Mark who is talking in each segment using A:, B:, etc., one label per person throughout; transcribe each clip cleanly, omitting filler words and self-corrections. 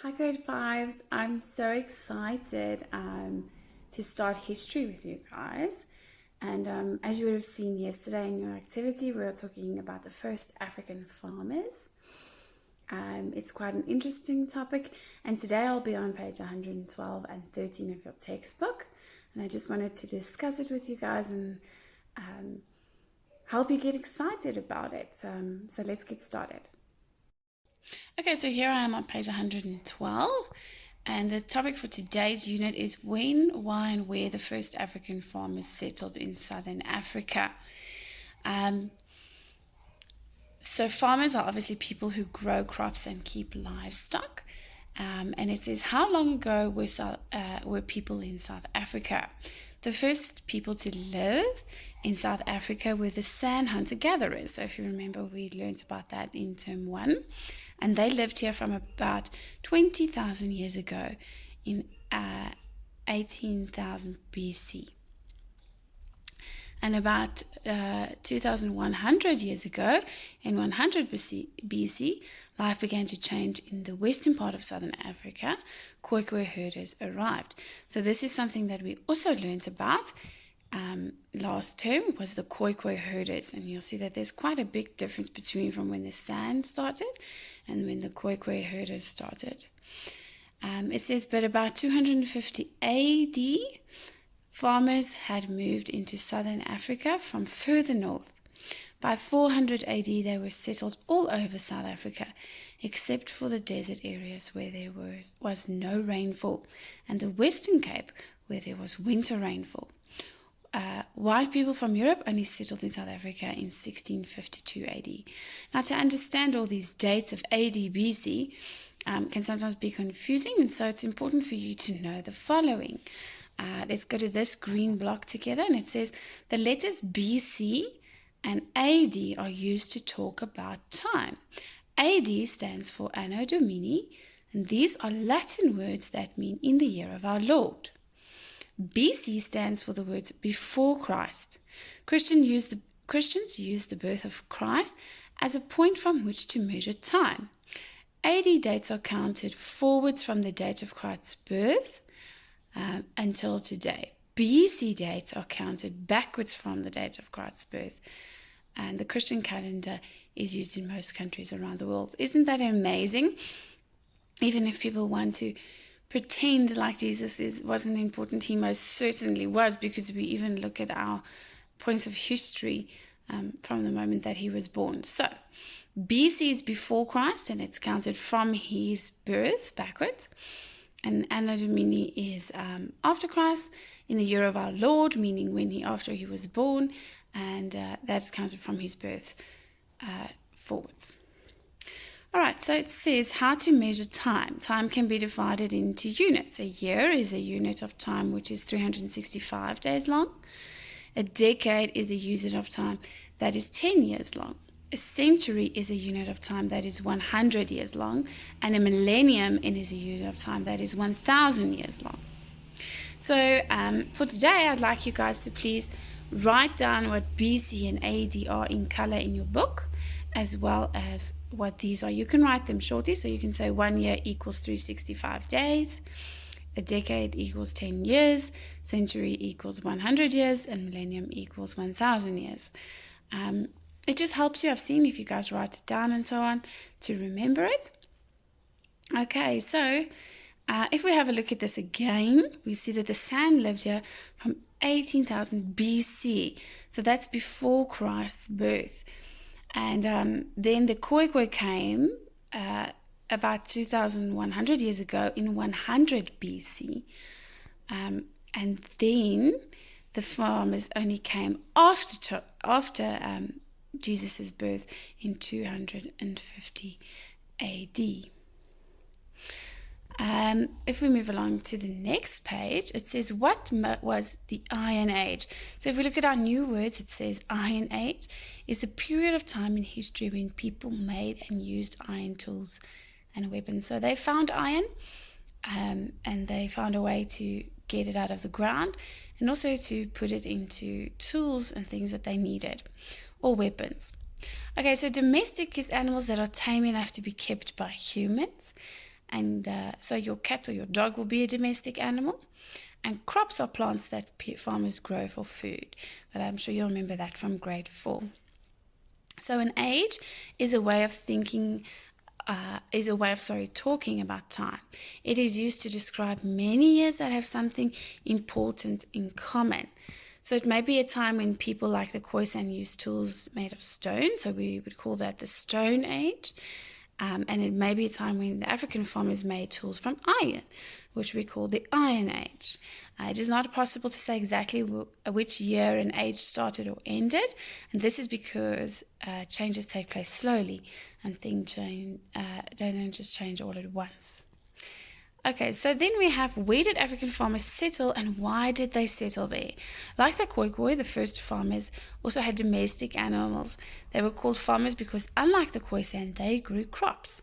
A: Hi, grade fives. I'm so excited to start history with you guys. And as you would have seen yesterday in your activity, we were talking about the first African farmers. It's quite an interesting topic. And today I'll be on page 112 and 13 of your textbook. And I just wanted to discuss it with you guys and help you get excited about it. So let's get started. Okay, so here I am on page 112, and the topic for today's unit is when, why, and where the first African farmers settled in southern Africa. So farmers are obviously people who grow crops and keep livestock. And it says, how long ago were people in South Africa? The first people to live in South Africa were the sand hunter-gatherers. So if you remember, we learned about that in term 1. And they lived here from about 20,000 years ago in 18,000 BC. And about 2,100 years ago, in 100 BC, life began to change in the western part of southern Africa. Khoikhoi herders arrived. So this is something that we also learned about last term, was the Khoikhoi herders. And you'll see that there's quite a big difference between from when the sand started and when the Khoikhoi herders started. It says, but about 250 AD, farmers had moved into southern Africa from further north. By 400 AD, they were settled all over South Africa, except for the desert areas where there was no rainfall, and the Western Cape, where there was winter rainfall. White people from Europe only settled in South Africa in 1652 AD. Now, to understand all these dates of AD, BC can sometimes be confusing, and so it's important for you to know the following. Let's go to this green block together, and it says the letters BC and AD are used to talk about time. AD stands for Anno Domini, and these are Latin words that mean in the year of our Lord. BC stands for the words before Christ. Christians use the birth of Christ as a point from which to measure time. AD dates are counted forwards from the date of Christ's birth until today. BC dates are counted backwards from the date of Christ's birth, and the Christian calendar is used in most countries around the world. Isn't that amazing? Even if people want to pretend like Jesus wasn't important, he most certainly was, because we even look at our points of history from the moment that he was born. So BC is before Christ, and it's counted from his birth backwards. And Anno Domini is after Christ, in the year of our Lord, meaning after he was born, and that's counted from his birth forwards. All right, so it says how to measure time. Time can be divided into units. A year is a unit of time which is 365 days long. A decade is a unit of time that is 10 years long. A century is a unit of time that is 100 years long, and a millennium is a unit of time that is 1,000 years long. So for today, I'd like you guys to please write down what BC and AD are in color in your book, as well as what these are. You can write them shortly, so you can say 1 year equals 365 days, a decade equals 10 years, century equals 100 years, and millennium equals 1,000 years. It just helps you, I've seen, if you guys write it down and so on, to remember it. Okay, so if we have a look at this again, we see that the sand lived here from 18,000 BC. So that's before Christ's birth. And then the Khoikhoi came about 2,100 years ago in 100 BC. And then the farmers only came after Jesus' birth in 250 AD. If we move along to the next page, it says, what was the Iron Age? So if we look at our new words, it says Iron Age is a period of time in history when people made and used iron tools and weapons. So they found iron and they found a way to get it out of the ground and also to put it into tools and things that they needed, or weapons. Okay, so domestic is animals that are tame enough to be kept by humans. and so your cat or your dog will be a domestic animal. And crops are plants that farmers grow for food. But I'm sure you'll remember that from grade 4. So an age is a way of thinking, talking about time. It is used to describe many years that have something important in common. So it may be a time when people like the Khoisan used tools made of stone, so we would call that the Stone Age. And it may be a time when the African farmers made tools from iron, which we call the Iron Age. It is not possible to say exactly which year an age started or ended, and this is because changes take place slowly and things don't just change all at once. Okay, so then we have, where did African farmers settle and why did they settle there? Like the Khoikhoi, the first farmers also had domestic animals. They were called farmers because, unlike the Khoisan, they grew crops.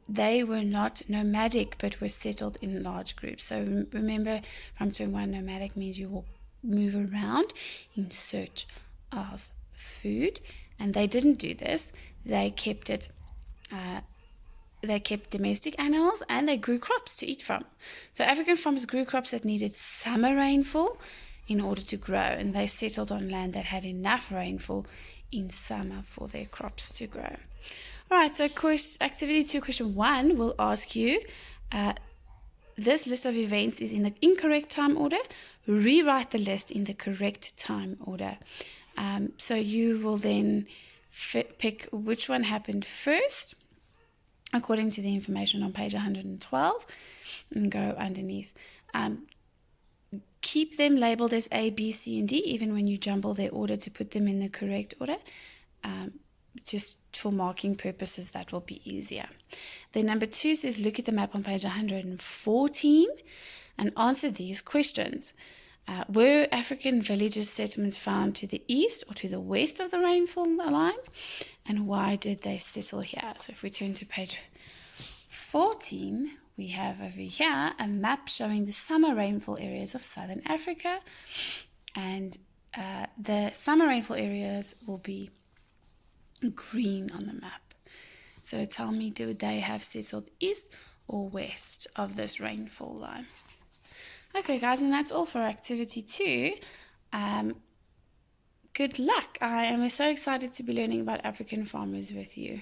A: They were not nomadic but were settled in large groups. So remember, from term 1, nomadic means you will move around in search of food, and they didn't do this. They kept domestic animals and they grew crops to eat from. So African farmers grew crops that needed summer rainfall in order to grow, and they settled on land that had enough rainfall in summer for their crops to grow. All right, so activity 2, question 1 will ask you, this list of events is in the incorrect time order. Rewrite the list in the correct time order. So you will then pick which one happened first, according to the information on page 112, and go underneath. Keep them labeled as A, B, C, and D, even when you jumble their order to put them in the correct order. Just for marking purposes, that will be easier. Then number 2 says, look at the map on page 114 and answer these questions. Were African villages, settlements found to the east or to the west of the rainfall line? And why did they settle here? So if we turn to page 14, we have over here a map showing the summer rainfall areas of southern Africa. And the summer rainfall areas will be green on the map. So tell me, do they have settled east or west of this rainfall line? Okay, guys, and that's all for activity 2. Good luck. I am so excited to be learning about African farmers with you.